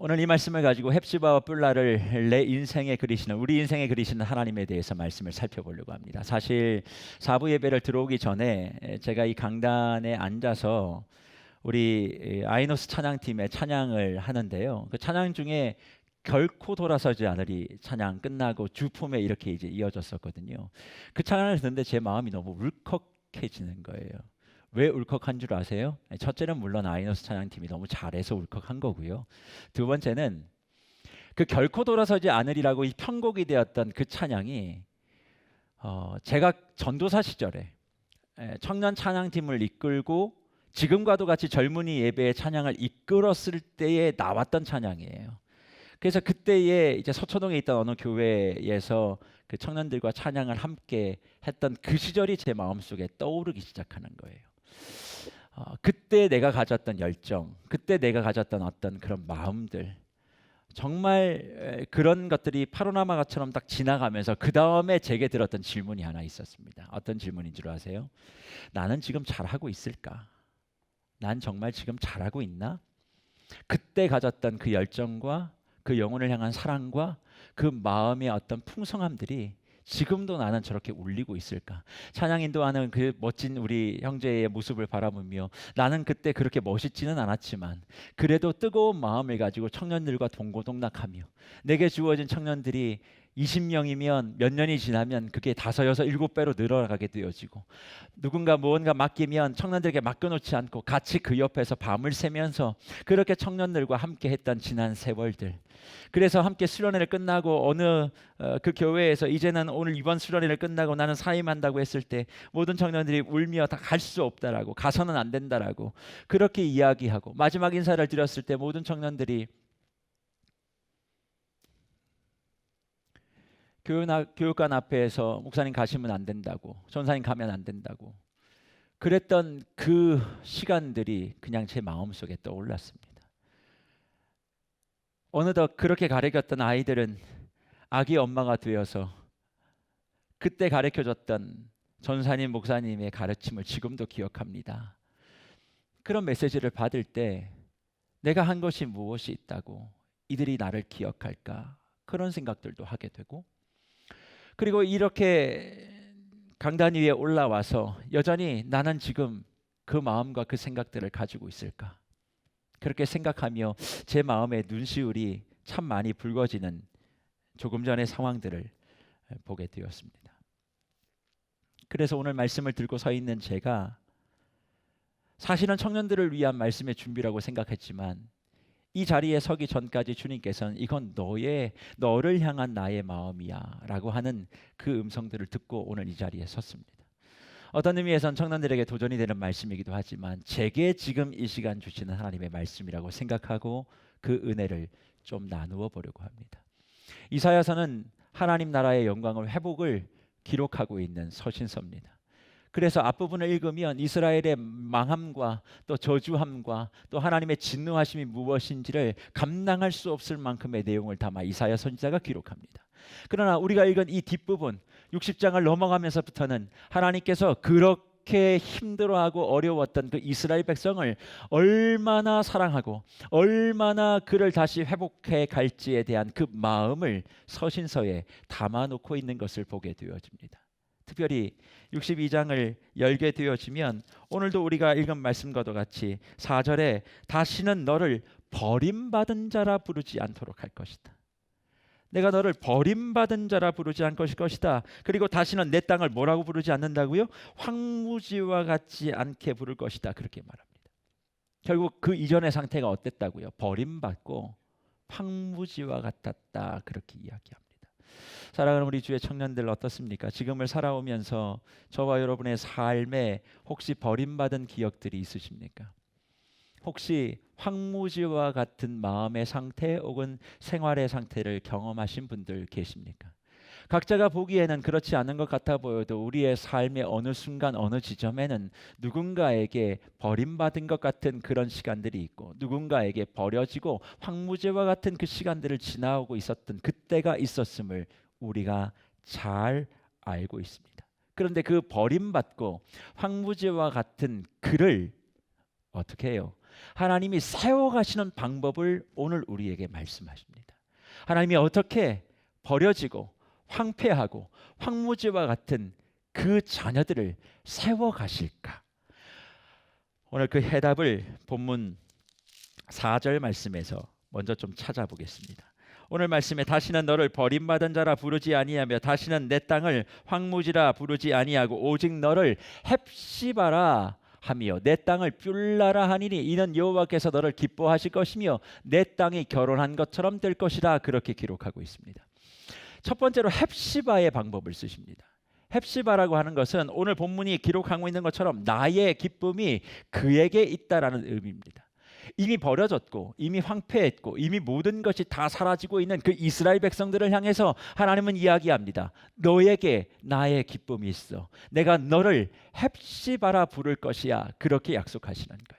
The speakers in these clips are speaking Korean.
오늘 이 말씀을 가지고 헵시바와 뿔라를 내 인생에 그리시는 우리 인생에 그리시는 하나님에 대해서 말씀을 살펴보려고 합니다. 사실 사부 예배를 들어오기 전에 제가 이 강단에 앉아서 우리 아이노스 찬양팀의 찬양을 하는데요. 그 찬양 중에 결코 돌아서지 않으리 찬양 끝나고 주품에 이렇게 이제 이어졌었거든요. 그 찬양을 듣는데 제 마음이 너무 울컥해지는 거예요. 왜 울컥한 줄 아세요? 첫째는 물론 아이너스 찬양팀이 너무 잘해서 울컥한 거고요. 두 번째는 그 결코 돌아서지 않으리라고 이 편곡이 되었던 그 찬양이 제가 전도사 시절에 청년 찬양팀을 이끌고 지금과도 같이 젊은이 예배의 찬양을 이끌었을 때에 나왔던 찬양이에요. 그래서 그때에 이제 서초동에 있던 어느 교회에서 그 청년들과 찬양을 함께 했던 그 시절이 제 마음속에 떠오르기 시작하는 거예요. 그때 내가 가졌던 열정, 그때 내가 가졌던 어떤 그런 마음들, 정말 그런 것들이 파노라마처럼 딱 지나가면서 그 다음에 제게 들었던 질문이 하나 있었습니다. 어떤 질문인 줄 아세요? 나는 지금 잘하고 있을까? 난 정말 지금 잘하고 있나? 그때 가졌던 그 열정과 그 영혼을 향한 사랑과 그 마음의 어떤 풍성함들이 지금도 나는 저렇게 울리고 있을까? 찬양 인도하는 그 멋진 우리 형제의 모습을 바라보며 나는 그때 그렇게 멋있지는 않았지만 그래도 뜨거운 마음을 가지고 청년들과 동고동락하며 내게 주어진 청년들이 20명이면 몇 년이 지나면 그게 5, 6, 7배로 늘어가게 되어지고 누군가 무언가 맡기면 청년들에게 맡겨놓지 않고 같이 그 옆에서 밤을 새면서 그렇게 청년들과 함께 했던 지난 세월들, 그래서 함께 수련회를 끝나고 어느 그 교회에서 이제는 오늘 이번 수련회를 끝나고 나는 사임한다고 했을 때 모든 청년들이 울며 다 갈 수 없다라고, 가서는 안 된다라고 그렇게 이야기하고 마지막 인사를 드렸을 때 모든 청년들이 교육관 앞에서 목사님 가시면 안 된다고, 전사님 가면 안 된다고 그랬던 그 시간들이 그냥 제 마음속에 떠올랐습니다. 어느덧 그렇게 가르쳤던 아이들은 아기 엄마가 되어서 그때 가르쳐줬던 전사님, 목사님의 가르침을 지금도 기억합니다. 그런 메시지를 받을 때 내가 한 것이 무엇이 있다고 이들이 나를 기억할까? 그런 생각들도 하게 되고, 그리고 이렇게 강단 위에 올라와서 여전히 나는 지금 그 마음과 그 생각들을 가지고 있을까? 그렇게 생각하며 제 마음의 눈시울이 참 많이 붉어지는 조금 전의 상황들을 보게 되었습니다. 그래서 오늘 말씀을 들고 서 있는 제가 사실은 청년들을 위한 말씀의 준비라고 생각했지만 이 자리에 서기 전까지 주님께서는 이건 너를 향한 나의 마음이야 라고 하는 그 음성들을 듣고 오늘 이 자리에 섰습니다. 어떤 의미에선 청년들에게 도전이 되는 말씀이기도 하지만 제게 지금 이 시간 주시는 하나님의 말씀이라고 생각하고 그 은혜를 좀 나누어 보려고 합니다. 이사야서는 하나님 나라의 영광을, 회복을 기록하고 있는 서신서입니다. 그래서 앞부분을 읽으면 이스라엘의 망함과 또 저주함과 또 하나님의 진노하심이 무엇인지를 감당할 수 없을 만큼의 내용을 담아 이사야 선지자가 기록합니다. 그러나 우리가 읽은 이 뒷부분 60장을 넘어가면서부터는 하나님께서 그렇게 힘들어하고 어려웠던 그 이스라엘 백성을 얼마나 사랑하고 얼마나 그를 다시 회복해 갈지에 대한 그 마음을 서신서에 담아놓고 있는 것을 보게 되어집니다. 특별히 62장을 열게 되어지면 오늘도 우리가 읽은 말씀과도 같이 4절에 다시는 너를 버림받은 자라 부르지 않도록 할 것이다. 내가 너를 버림받은 자라 부르지 않을 것이다. 그리고 다시는 내 땅을 뭐라고 부르지 않는다고요? 황무지와 같지 않게 부를 것이다. 그렇게 말합니다. 결국 그 이전의 상태가 어땠다고요? 버림받고 황무지와 같았다. 그렇게 이야기합니다. 사랑하는 우리 주의 청년들 어떻습니까? 지금을 살아오면서 저와 여러분의 삶에 혹시 버림받은 기억들이 있으십니까? 혹시 황무지와 같은 마음의 상태 혹은 생활의 상태를 경험하신 분들 계십니까? 각자가 보기에는 그렇지 않은 것 같아 보여도 우리의 삶의 어느 순간 어느 지점에는 누군가에게 버림받은 것 같은 그런 시간들이 있고 누군가에게 버려지고 황무지와 같은 그 시간들을 지나오고 있었던 그때가 있었음을 우리가 잘 알고 있습니다. 그런데 그 버림받고 황무지와 같은 그를 어떻게 해요? 하나님이 세워가시는 방법을 오늘 우리에게 말씀하십니다. 하나님이 어떻게 버려지고 황폐하고 황무지와 같은 그 자녀들을 세워가실까? 오늘 그 해답을 본문 4절 말씀에서 먼저 좀 찾아보겠습니다. 오늘 말씀에 다시는 너를 버림받은 자라 부르지 아니하며 다시는 내 땅을 황무지라 부르지 아니하고 오직 너를 헵시바라 하며 내 땅을 뷸라라 하니니 이는 여호와께서 너를 기뻐하실 것이며 내 땅이 결혼한 것처럼 될 것이라 그렇게 기록하고 있습니다. 첫 번째로 헵시바의 방법을 쓰십니다. 헵시바라고 하는 것은 오늘 본문이 기록하고 있는 것처럼 나의 기쁨이 그에게 있다라는 의미입니다. 이미 버려졌고 이미 황폐했고 이미 모든 것이 다 사라지고 있는 그 이스라엘 백성들을 향해서 하나님은 이야기합니다. 너에게 나의 기쁨이 있어. 내가 너를 헵시바라 부를 것이야. 그렇게 약속하시는 거예요.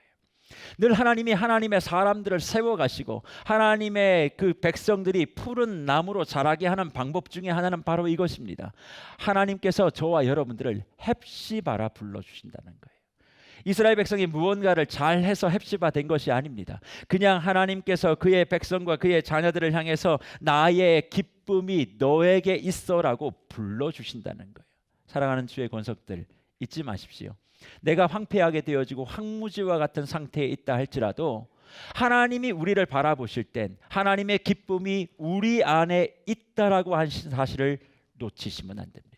늘 하나님이 하나님의 사람들을 세워가시고 하나님의 그 백성들이 푸른 나무로 자라게 하는 방법 중에 하나는 바로 이것입니다. 하나님께서 저와 여러분들을 헵시바라 불러주신다는 거예요. 이스라엘 백성이 무언가를 잘해서 헵시바 된 것이 아닙니다. 그냥 하나님께서 그의 백성과 그의 자녀들을 향해서 나의 기쁨이 너에게 있어라고 불러주신다는 거예요. 사랑하는 주의 권속들, 잊지 마십시오. 내가 황폐하게 되어지고 황무지와 같은 상태에 있다 할지라도 하나님이 우리를 바라보실 땐 하나님의 기쁨이 우리 안에 있다라고 하신 사실을 놓치시면 안 됩니다.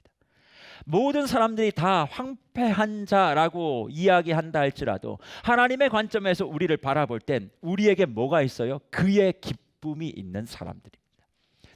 모든 사람들이 다 황폐한 자라고 이야기한다 할지라도 하나님의 관점에서 우리를 바라볼 땐 우리에게 뭐가 있어요? 그의 기쁨이 있는 사람들입니다.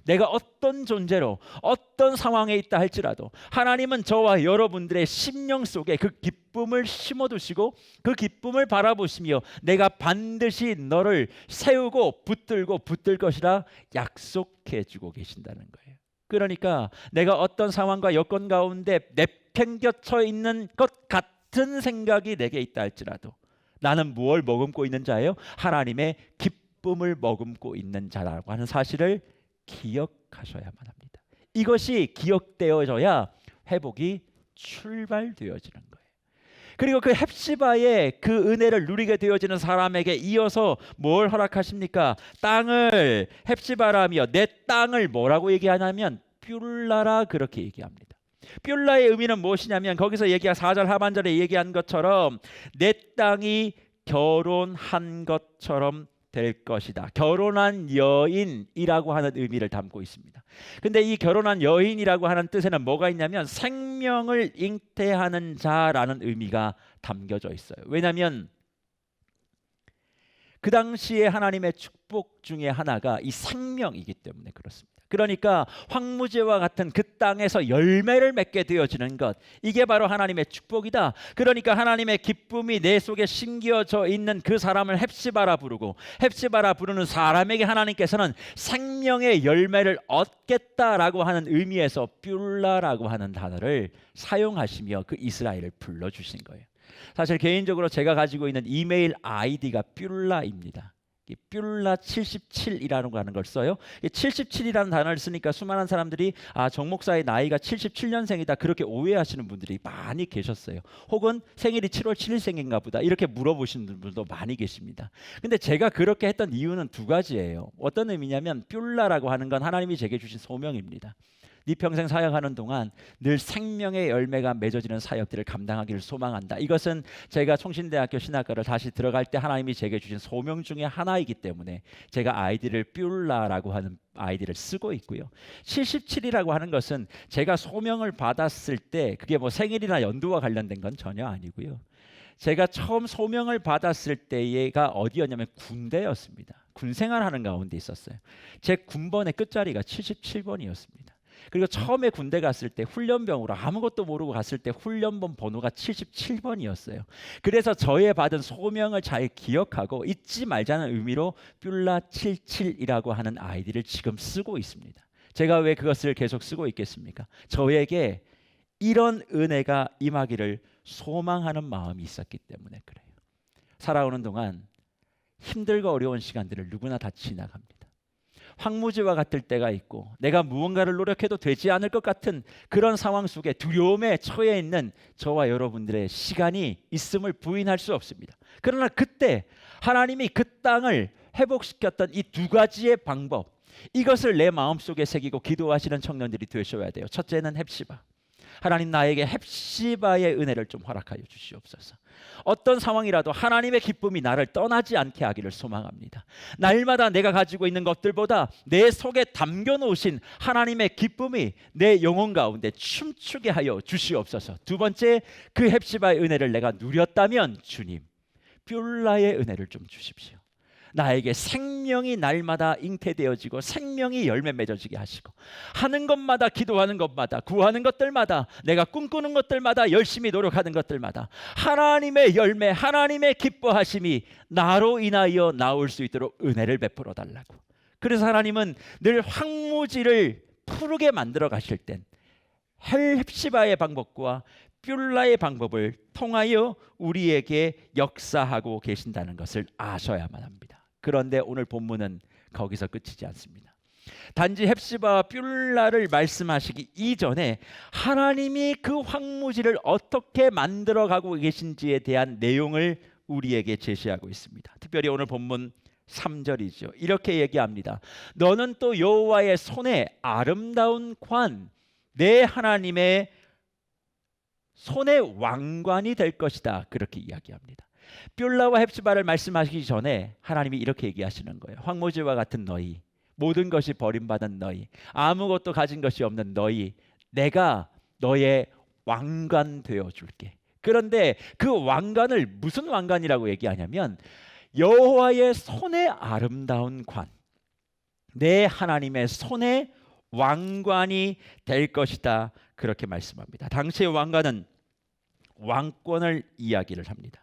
내가 어떤 존재로 어떤 상황에 있다 할지라도 하나님은 저와 여러분들의 심령 속에 그 기쁨을 심어두시고 그 기쁨을 바라보시며 내가 반드시 너를 세우고 붙들 것이라 약속해주고 계신다는 거예요. 그러니까 내가 어떤 상황과 여건 가운데 내팽겨쳐 있는 것 같은 생각이 내게 있다 할지라도 나는 무엇을 머금고 있는 자예요? 하나님의 기쁨을 머금고 있는 자라고 하는 사실을 기억하셔야만 합니다. 이것이 기억되어져야 회복이 출발되어지는 거예요. 그리고 그 헵시바의 그 은혜를 누리게 되어지는 사람에게 이어서 뭘 허락하십니까? 땅을 헵시바라며 내 땅을 뭐라고 얘기하냐면 뷸라라 그렇게 얘기합니다. 뷸라의 의미는 무엇이냐면 거기서 얘기한 4절 하반절에 얘기한 것처럼 내 땅이 결혼한 것처럼 될 것이다. 결혼한 여인이라고 하는 의미를 담고 있습니다. 근데 이 결혼한 여인이라고 하는 뜻에는 뭐가 있냐면 생명을 잉태하는 자라는 의미가 담겨져 있어요. 왜냐하면 그 당시에 하나님의 축복 중에 하나가 이 생명이기 때문에 그렇습니다. 그러니까 황무지와 같은 그 땅에서 열매를 맺게 되어지는 것, 이게 바로 하나님의 축복이다. 그러니까 하나님의 기쁨이 내 속에 심겨져 있는 그 사람을 헵시바라 부르고 헵시바라 부르는 사람에게 하나님께서는 생명의 열매를 얻겠다라고 하는 의미에서 뷸라라고 하는 단어를 사용하시며 그 이스라엘을 불러주신 거예요. 사실 개인적으로 제가 가지고 있는 이메일 아이디가 뷸라입니다. 뷸라 77이라는 거 하는 걸 써요. 77이라는 단어를 쓰니까 수많은 사람들이 정 목사의 나이가 77년생이다 그렇게 오해하시는 분들이 많이 계셨어요. 혹은 생일이 7월 7일생인가 보다 이렇게 물어보시는 분들도 많이 계십니다. 근데 제가 그렇게 했던 이유는 두 가지예요. 어떤 의미냐면 뷸라라고 하는 건 하나님이 제게 주신 소명입니다. 네 평생 사역하는 동안 늘 생명의 열매가 맺어지는 사역들을 감당하기를 소망한다. 이것은 제가 총신대학교 신학과를 다시 들어갈 때 하나님이 제게 주신 소명 중에 하나이기 때문에 제가 아이디를 뷸라라고 하는 아이디를 쓰고 있고요. 77이라고 하는 것은 제가 소명을 받았을 때 그게 뭐 생일이나 연도와 관련된 건 전혀 아니고요. 제가 처음 소명을 받았을 때가 어디였냐면 군대였습니다. 군 생활하는 가운데 있었어요. 제 군번의 끝자리가 77번이었습니다. 그리고 처음에 군대 갔을 때 훈련병으로 아무것도 모르고 갔을 때 훈련번 번호가 77번이었어요. 그래서 저의 받은 소명을 잘 기억하고 잊지 말자는 의미로 뷸라 77이라고 하는 아이디를 지금 쓰고 있습니다. 제가 왜 그것을 계속 쓰고 있겠습니까? 저에게 이런 은혜가 임하기를 소망하는 마음이 있었기 때문에 그래요. 살아오는 동안 힘들고 어려운 시간들을 누구나 다 지나갑니다. 황무지와 같을 때가 있고 내가 무언가를 노력해도 되지 않을 것 같은 그런 상황 속에 두려움에 처해 있는 저와 여러분들의 시간이 있음을 부인할 수 없습니다. 그러나 그때 하나님이 그 땅을 회복시켰던 이 두 가지의 방법, 이것을 내 마음속에 새기고 기도하시는 청년들이 되셔야 돼요. 첫째는 헵시바. 하나님, 나에게 헵시바의 은혜를 좀 허락하여 주시옵소서. 어떤 상황이라도 하나님의 기쁨이 나를 떠나지 않게 하기를 소망합니다. 날마다 내가 가지고 있는 것들보다 내 속에 담겨 놓으신 하나님의 기쁨이 내 영혼 가운데 춤추게 하여 주시옵소서. 두 번째, 그 헵시바의 은혜를 내가 누렸다면 주님, 뷸라의 은혜를 좀 주십시오. 나에게 생명이 날마다 잉태되어지고 생명이 열매 맺어지게 하시고, 하는 것마다, 기도하는 것마다, 구하는 것들마다, 내가 꿈꾸는 것들마다, 열심히 노력하는 것들마다 하나님의 열매, 하나님의 기뻐하심이 나로 인하여 나올 수 있도록 은혜를 베풀어 달라고. 그래서 하나님은 늘 황무지를 푸르게 만들어 가실 땐 헵시바의 방법과 뷸라의 방법을 통하여 우리에게 역사하고 계신다는 것을 아셔야만 합니다. 그런데 오늘 본문은 거기서 끝이지 않습니다. 단지 헵시바와 뷸라를 말씀하시기 이전에 하나님이 그 황무지를 어떻게 만들어가고 계신지에 대한 내용을 우리에게 제시하고 있습니다. 특별히 오늘 본문 3절이죠. 이렇게 얘기합니다. 너는 또 여호와의 손에 아름다운 관, 내 하나님의 손의 왕관이 될 것이다. 그렇게 이야기합니다. 뷸라와 헵시바를 말씀하시기 전에 하나님이 이렇게 얘기하시는 거예요. 황무지와 같은 너희, 모든 것이 버림받은 너희, 아무것도 가진 것이 없는 너희, 내가 너의 왕관 되어 줄게. 그런데 그 왕관을 무슨 왕관이라고 얘기하냐면 여호와의 손의 아름다운 관, 내 하나님의 손의 왕관이 될 것이다. 그렇게 말씀합니다. 당시의 왕관은 왕권을 이야기를 합니다.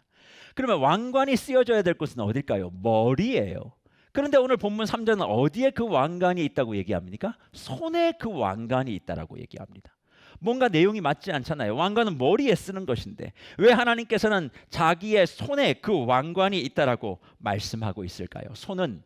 그러면 왕관이 쓰여져야 될 곳은 어딜까요? 머리예요. 그런데 오늘 본문 3절은 어디에 그 왕관이 있다고 얘기합니까? 손에 그 왕관이 있다라고 얘기합니다. 뭔가 내용이 맞지 않잖아요. 왕관은 머리에 쓰는 것인데 왜 하나님께서는 자기의 손에 그 왕관이 있다라고 말씀하고 있을까요? 손은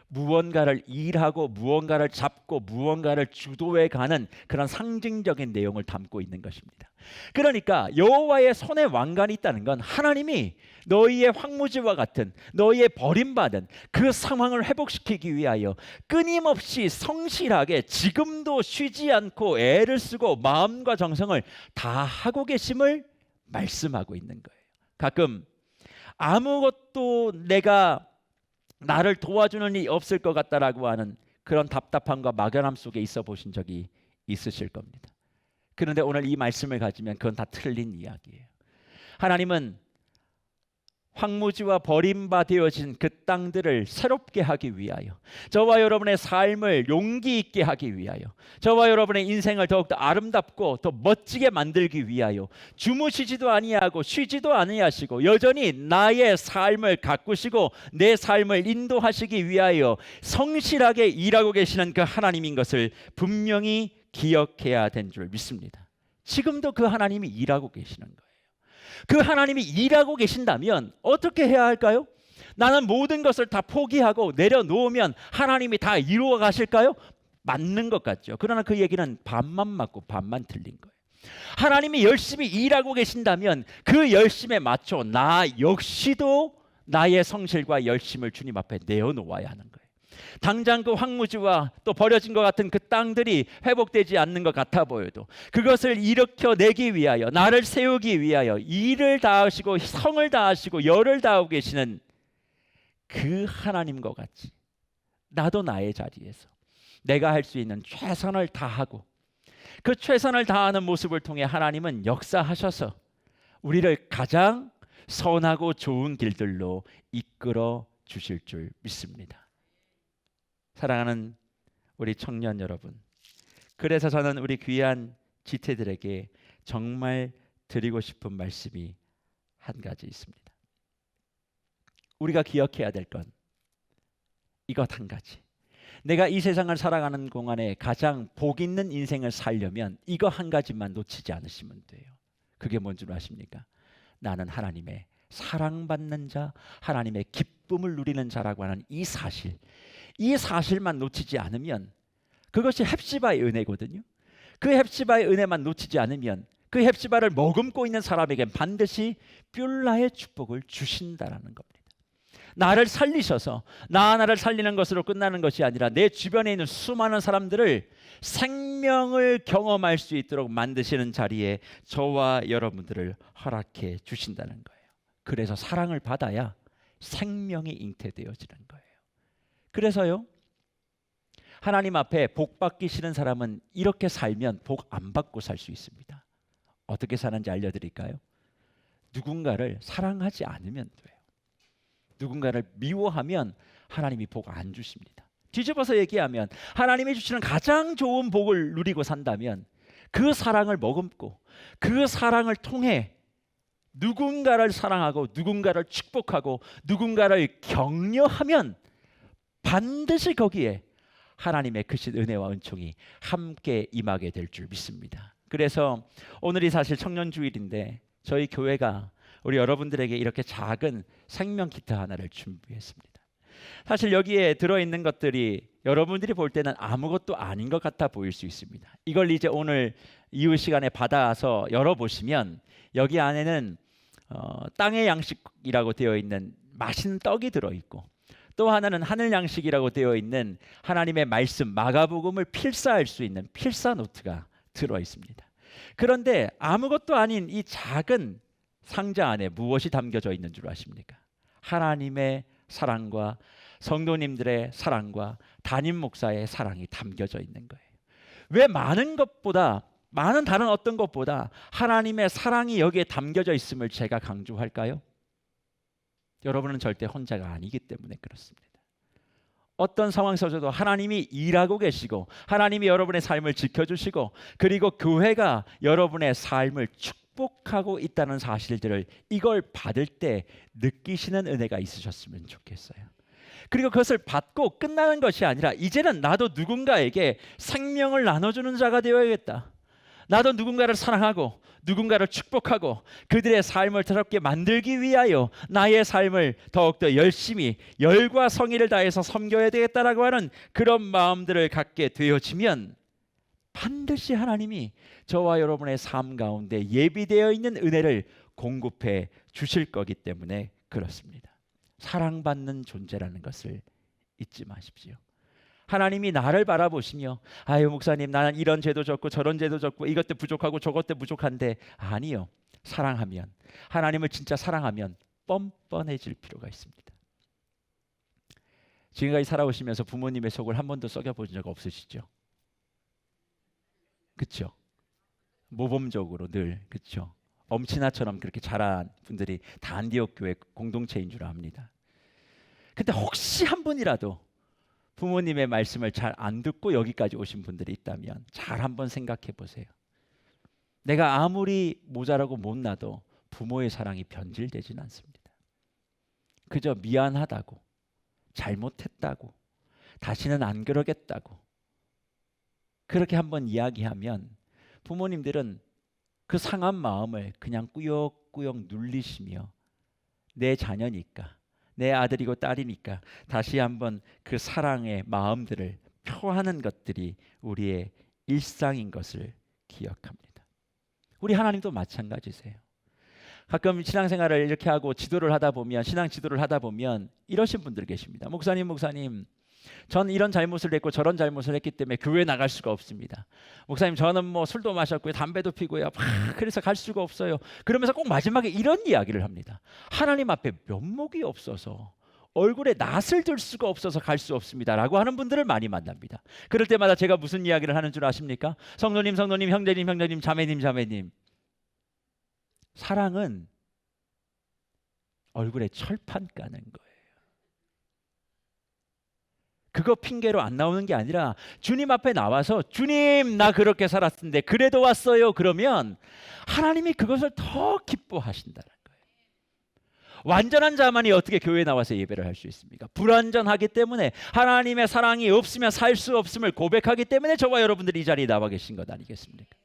무언가를 일하고 무언가를 잡고 무언가를 주도해 가는 그런 상징적인 내용을 담고 있는 것입니다. 그러니까 여호와의 손에 왕관이 있다는 건 하나님이 너희의 황무지와 같은, 너희의 버림받은 그 상황을 회복시키기 위하여 끊임없이 성실하게 지금도 쉬지 않고 애를 쓰고 마음과 정성을 다하고 계심을 말씀하고 있는 거예요. 가끔 아무것도 내가 나를 도와주는 일이 없을 것 같다라고 하는 그런 답답함과 막연함 속에 있어 보신 적이 있으실 겁니다. 그런데 오늘 이 말씀을 가지면 그건 다 틀린 이야기예요. 하나님은 황무지와 버림받아진 그 땅들을 새롭게 하기 위하여, 저와 여러분의 삶을 용기 있게 하기 위하여, 저와 여러분의 인생을 더욱더 아름답고 더 멋지게 만들기 위하여 주무시지도 아니하고 쉬지도 아니하시고 여전히 나의 삶을 가꾸시고 내 삶을 인도하시기 위하여 성실하게 일하고 계시는 그 하나님인 것을 분명히 기억해야 된 줄 믿습니다. 지금도 그 하나님이 일하고 계시는 거예요. 그 하나님이 일하고 계신다면 어떻게 해야 할까요? 나는 모든 것을 다 포기하고 내려놓으면 하나님이 다 이루어 가실까요? 맞는 것 같죠. 그러나 그 얘기는 반만 맞고 반만 틀린 거예요. 하나님이 열심히 일하고 계신다면 그 열심에 맞춰 나 역시도 나의 성실과 열심을 주님 앞에 내어놓아야 하는 거예요. 당장 그 황무지와 또 버려진 것 같은 그 땅들이 회복되지 않는 것 같아 보여도 그것을 일으켜내기 위하여, 나를 세우기 위하여 일을 다하시고 성을 다하시고 열을 다하고 계시는 그 하나님과 같이 나도 나의 자리에서 내가 할 수 있는 최선을 다하고 그 최선을 다하는 모습을 통해 하나님은 역사하셔서 우리를 가장 선하고 좋은 길들로 이끌어 주실 줄 믿습니다. 사랑하는 우리 청년 여러분, 그래서 저는 우리 귀한 지체들에게 정말 드리고 싶은 말씀이 한 가지 있습니다. 우리가 기억해야 될 건 이것 한 가지. 내가 이 세상을 살아가는 동안에 가장 복 있는 인생을 살려면 이거 한 가지만 놓치지 않으시면 돼요. 그게 뭔 줄 아십니까? 나는 하나님의 사랑받는 자, 하나님의 기쁨을 누리는 자라고 하는 이 사실, 이 사실만 놓치지 않으면 그것이 헵시바의 은혜거든요. 그 헵시바의 은혜만 놓치지 않으면 그 헵시바를 머금고 있는 사람에겐 반드시 뷸라의 축복을 주신다라는 겁니다. 나를 살리셔서 나 하나를 살리는 것으로 끝나는 것이 아니라 내 주변에 있는 수많은 사람들을 생명을 경험할 수 있도록 만드시는 자리에 저와 여러분들을 허락해 주신다는 거예요. 그래서 사랑을 받아야 생명이 잉태되어지는 거예요. 그래서요, 하나님 앞에 복 받기 싫은 사람은 이렇게 살면 복 안 받고 살 수 있습니다. 어떻게 사는지 알려드릴까요? 누군가를 사랑하지 않으면 돼요. 누군가를 미워하면 하나님이 복 안 주십니다. 뒤집어서 얘기하면 하나님이 주시는 가장 좋은 복을 누리고 산다면 그 사랑을 머금고 그 사랑을 통해 누군가를 사랑하고 누군가를 축복하고 누군가를 격려하면 반드시 거기에 하나님의 크신 은혜와 은총이 함께 임하게 될 줄 믿습니다. 그래서 오늘이 사실 청년주일인데 저희 교회가 우리 여러분들에게 이렇게 작은 생명 키트 하나를 준비했습니다. 사실 여기에 들어있는 것들이 여러분들이 볼 때는 아무것도 아닌 것 같아 보일 수 있습니다. 이걸 이제 오늘 이후 시간에 받아서 열어보시면 여기 안에는 땅의 양식이라고 되어 있는 맛있는 떡이 들어있고, 또 하나는 하늘 양식이라고 되어 있는 하나님의 말씀 마가복음을 필사할 수 있는 필사 노트가 들어 있습니다. 그런데 아무것도 아닌 이 작은 상자 안에 무엇이 담겨져 있는 줄 아십니까? 하나님의 사랑과 성도님들의 사랑과 담임 목사의 사랑이 담겨져 있는 거예요. 왜 많은 다른 어떤 것보다 하나님의 사랑이 여기에 담겨져 있음을 제가 강조할까요? 여러분은 절대 혼자가 아니기 때문에 그렇습니다. 어떤 상황 속에서도 하나님이 일하고 계시고 하나님이 여러분의 삶을 지켜주시고 그리고 교회가 여러분의 삶을 축복하고 있다는 사실들을 이걸 받을 때 느끼시는 은혜가 있으셨으면 좋겠어요. 그리고 그것을 받고 끝나는 것이 아니라 이제는 나도 누군가에게 생명을 나눠주는 자가 되어야겠다. 나도 누군가를 사랑하고 누군가를 축복하고 그들의 삶을 더럽게 만들기 위하여 나의 삶을 더욱더 열심히 열과 성의를 다해서 섬겨야 되겠다라고 하는 그런 마음들을 갖게 되어지면 반드시 하나님이 저와 여러분의 삶 가운데 예비되어 있는 은혜를 공급해 주실 거기 때문에 그렇습니다. 사랑받는 존재라는 것을 잊지 마십시오. 하나님이 나를 바라보시며 아유 목사님 나는 이런 죄도 졌고 저런 죄도 졌고 이것도 부족하고 저것도 부족한데, 아니요. 사랑하면, 하나님을 진짜 사랑하면 뻔뻔해질 필요가 있습니다. 지금까지 살아오시면서 부모님의 속을 한 번도 썩여본 적 없으시죠? 그렇죠? 모범적으로 늘, 그렇죠? 엄친아처럼 그렇게 자란 분들이 다 안디옥 교회 공동체인 줄 압니다. 근데 혹시 한 분이라도 부모님의 말씀을 잘 안 듣고 여기까지 오신 분들이 있다면 잘 한번 생각해 보세요. 내가 아무리 모자라고 못나도 부모의 사랑이 변질되지는 않습니다. 그저 미안하다고, 잘못했다고, 다시는 안 그러겠다고 그렇게 한번 이야기하면 부모님들은 그 상한 마음을 그냥 꾸역꾸역 눌리시며 내 자녀니까, 내 아들이고 딸이니까 다시 한번 그 사랑의 마음들을 표하는 것들이 우리의 일상인 것을 기억합니다. 우리 하나님도 마찬가지세요. 가끔 신앙생활을 이렇게 하고 지도를 하다 보면, 신앙 지도를 하다 보면 이러신 분들 계십니다. 목사님 전 이런 잘못을 했고 저런 잘못을 했기 때문에 교회 나갈 수가 없습니다. 목사님 저는 뭐 술도 마셨고요, 담배도 피고요, 그래서 갈 수가 없어요. 그러면서 꼭 마지막에 이런 이야기를 합니다. 하나님 앞에 면목이 없어서, 얼굴에 낯을 들 수가 없어서 갈 수 없습니다 라고 하는 분들을 많이 만납니다. 그럴 때마다 제가 무슨 이야기를 하는 줄 아십니까? 성도님, 형제님, 자매님, 사랑은 얼굴에 철판 까는 거예요. 그거 핑계로 안 나오는 게 아니라 주님 앞에 나와서 주님 나 그렇게 살았는데 그래도 왔어요. 그러면 하나님이 그것을 더 기뻐하신다는 거예요. 완전한 자만이 어떻게 교회에 나와서 예배를 할 수 있습니까? 불완전하기 때문에, 하나님의 사랑이 없으면 살 수 없음을 고백하기 때문에 저와 여러분들이 이 자리에 나와 계신 것 아니겠습니까?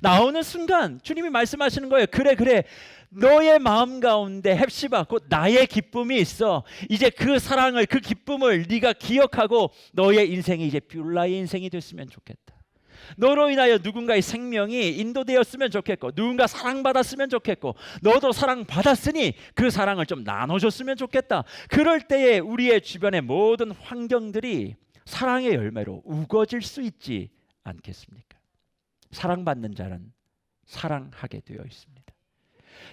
나오는 순간 주님이 말씀하시는 거예요. 그래 너의 마음 가운데 헵시바 곧 나의 기쁨이 있어. 이제 그 사랑을, 그 기쁨을 네가 기억하고 너의 인생이 이제 뷸라의 인생이 됐으면 좋겠다. 너로 인하여 누군가의 생명이 인도되었으면 좋겠고, 누군가 사랑받았으면 좋겠고, 너도 사랑받았으니 그 사랑을 좀 나눠줬으면 좋겠다. 그럴 때에 우리의 주변의 모든 환경들이 사랑의 열매로 우거질 수 있지 않겠습니까? 사랑받는 자는 사랑하게 되어 있습니다.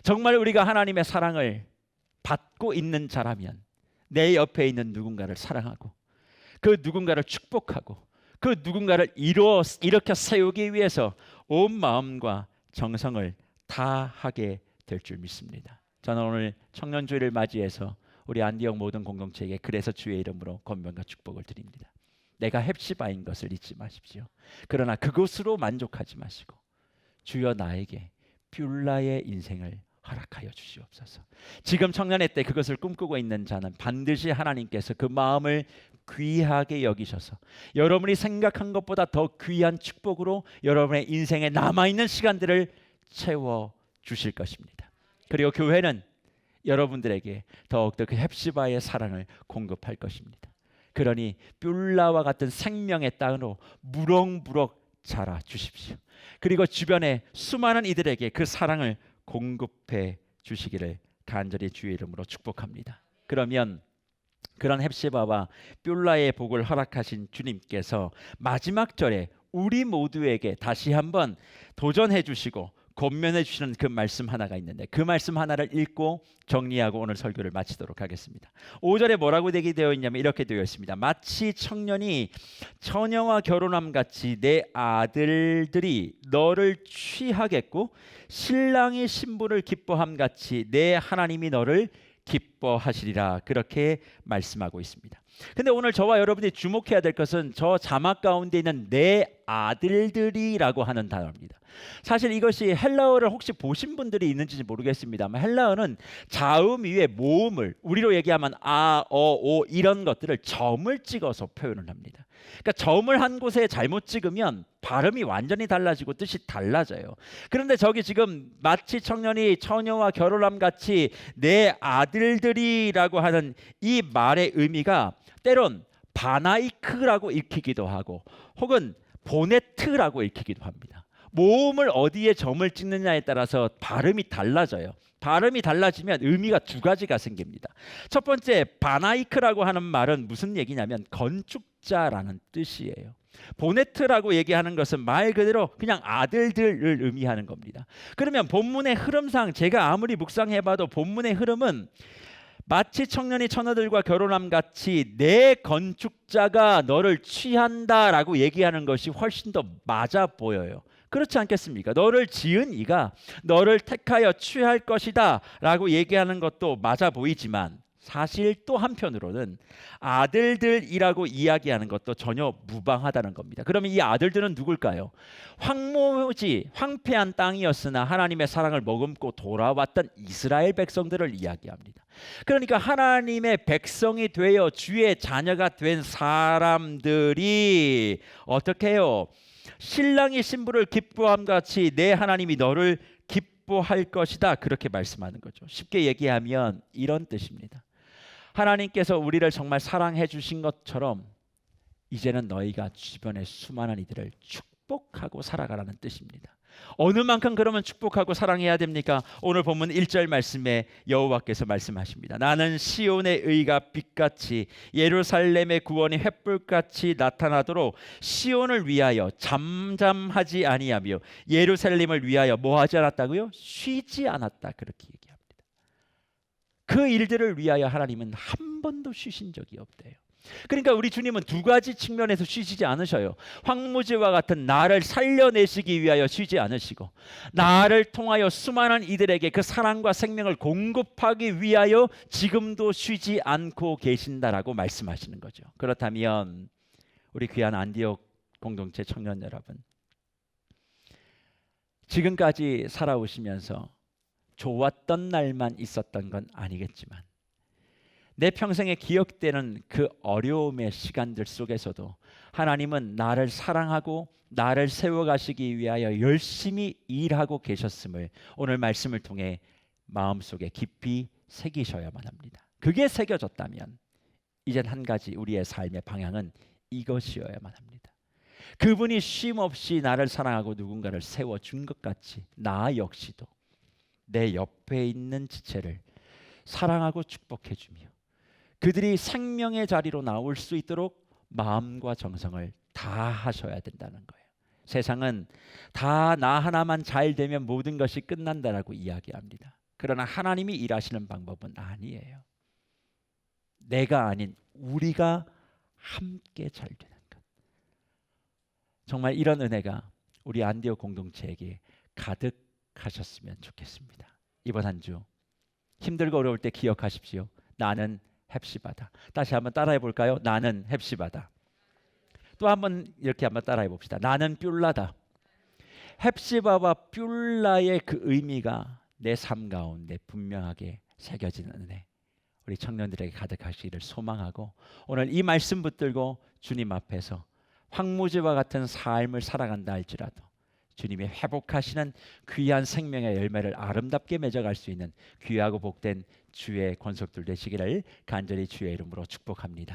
정말 우리가 하나님의 사랑을 받고 있는 자라면 내 옆에 있는 누군가를 사랑하고 그 누군가를 축복하고 그 누군가를 일으켜 세우기 위해서 온 마음과 정성을 다하게 될 줄 믿습니다. 저는 오늘 청년주일을 맞이해서 우리 안디옥 모든 공동체에게 그래서 주의 이름으로 권면과 축복을 드립니다. 내가 헵시바인 것을 잊지 마십시오. 그러나 그것으로 만족하지 마시고 주여 나에게 뷸라의 인생을 허락하여 주시옵소서. 지금 청년의 때 그것을 꿈꾸고 있는 자는 반드시 하나님께서 그 마음을 귀하게 여기셔서 여러분이 생각한 것보다 더 귀한 축복으로 여러분의 인생에 남아있는 시간들을 채워 주실 것입니다. 그리고 교회는 여러분들에게 더욱더 그 헵시바의 사랑을 공급할 것입니다. 그러니 뷸라와 같은 생명의 땅으로 무럭무럭 자라 주십시오. 그리고 주변에 수많은 이들에게 그 사랑을 공급해 주시기를 간절히 주의 이름으로 축복합니다. 그러면 그런 헵시바와 뷸라의 복을 허락하신 주님께서 마지막 절에 우리 모두에게 다시 한번 도전해 주시고 권면해 주시는 그 말씀 하나가 있는데 그 말씀 하나를 읽고 정리하고 오늘 설교를 마치도록 하겠습니다. 5절에 뭐라고 되어 있냐면 이렇게 되어 있습니다. 마치 청년이 처녀와 결혼함 같이 내 아들들이 너를 취하겠고 신랑이 신부를 기뻐함 같이 내 하나님이 너를 기뻐하시리라. 그렇게 말씀하고 있습니다. 근데 오늘 저와 여러분이 주목해야 될 것은 저 자막 가운데 있는 내 아들들이라고 하는 단어입니다. 사실 이것이 헬라어를 혹시 보신 분들이 있는지 모르겠습니다만 헬라어는 자음 위에 모음을 우리로 얘기하면 아, 오 이런 것들을 점을 찍어서 표현을 합니다. 그러니까 점을 한 곳에 잘못 찍으면 발음이 완전히 달라지고 뜻이 달라져요. 그런데 저기 지금 마치 청년이 처녀와 결혼함 같이 내 아들들이라고 하는 이 말의 의미가 때론 바나이크라고 읽히기도 하고 혹은 보네트라고 읽히기도 합니다. 모음을 어디에 점을 찍느냐에 따라서 발음이 달라져요. 발음이 달라지면 의미가 두 가지가 생깁니다. 첫 번째, 바나이크라고 하는 말은 무슨 얘기냐면 건축자라는 뜻이에요. 보네트라고 얘기하는 것은 말 그대로 그냥 아들들을 의미하는 겁니다. 그러면 본문의 흐름상 제가 아무리 묵상해봐도 본문의 흐름은 마치 청년이 처녀들과 결혼함 같이 내 건축자가 너를 취한다라고 얘기하는 것이 훨씬 더 맞아 보여요. 그렇지 않겠습니까? 너를 지은 이가 너를 택하여 취할 것이다 라고 얘기하는 것도 맞아 보이지만 사실 또 한편으로는 아들들이라고 이야기하는 것도 전혀 무방하다는 겁니다. 그러면 이 아들들은 누굴까요? 황무지 황폐한 땅이었으나 하나님의 사랑을 머금고 돌아왔던 이스라엘 백성들을 이야기합니다. 그러니까 하나님의 백성이 되어 주의 자녀가 된 사람들이 어떻게 해요? 신랑이 신부를 기뻐함 같이 내 하나님이 너를 기뻐할 것이다. 그렇게 말씀하는 거죠. 쉽게 얘기하면 이런 뜻입니다. 하나님께서 우리를 정말 사랑해 주신 것처럼 이제는 너희가 주변의 수많은 이들을 축복하고 살아가라는 뜻입니다. 어느 만큼 그러면 축복하고 사랑해야 됩니까? 오늘 본문 1절 말씀에 여호와께서 말씀하십니다. 나는 시온의 의가 빛같이 예루살렘의 구원이 횃불같이 나타나도록 시온을 위하여 잠잠하지 아니하며 예루살렘을 위하여 뭐 하지 않았다고요? 쉬지 않았다. 그렇게 얘기합니다. 그 일들을 위하여 하나님은 한 번도 쉬신 적이 없대요. 그러니까 우리 주님은 두 가지 측면에서 쉬시지 않으셔요. 황무지와 같은 나를 살려내시기 위하여 쉬지 않으시고 나를 통하여 수많은 이들에게 그 사랑과 생명을 공급하기 위하여 지금도 쉬지 않고 계신다라고 말씀하시는 거죠. 그렇다면 우리 귀한 안디옥 공동체 청년 여러분, 지금까지 살아오시면서 좋았던 날만 있었던 건 아니겠지만 내 평생에 기억되는 그 어려움의 시간들 속에서도 하나님은 나를 사랑하고 나를 세워가시기 위하여 열심히 일하고 계셨음을 오늘 말씀을 통해 마음속에 깊이 새기셔야만 합니다. 그게 새겨졌다면 이젠 한 가지 우리의 삶의 방향은 이것이어야만 합니다. 그분이 쉼 없이 나를 사랑하고 누군가를 세워준 것 같이 나 역시도 내 옆에 있는 지체를 사랑하고 축복해주며 그들이 생명의 자리로 나올 수 있도록 마음과 정성을 다하셔야 된다는 거예요. 세상은 다 나 하나만 잘 되면 모든 것이 끝난다라고 이야기합니다. 그러나 하나님이 일하시는 방법은 아니에요. 내가 아닌 우리가 함께 잘 되는 것. 정말 이런 은혜가 우리 안디옥 공동체에게 가득하셨으면 좋겠습니다. 이번 한 주 힘들고 어려울 때 기억하십시오. 나는 헵시바다. 다시 한번 따라해 볼까요? 나는 헵시바다. 또 한번 이렇게 한번 따라해 봅시다. 나는 뷸라다. 헵시바와 뷸라의 그 의미가 내 삶 가운데 분명하게 새겨지는 은혜 우리 청년들에게 가득하시기를 소망하고 오늘 이 말씀 붙들고 주님 앞에서 황무지와 같은 삶을 살아간다 할지라도 주님이 회복하시는 귀한 생명의 열매를 아름답게 맺어갈 수 있는 귀하고 복된 주의 권속들 되시기를 간절히 주의 이름으로 축복합니다.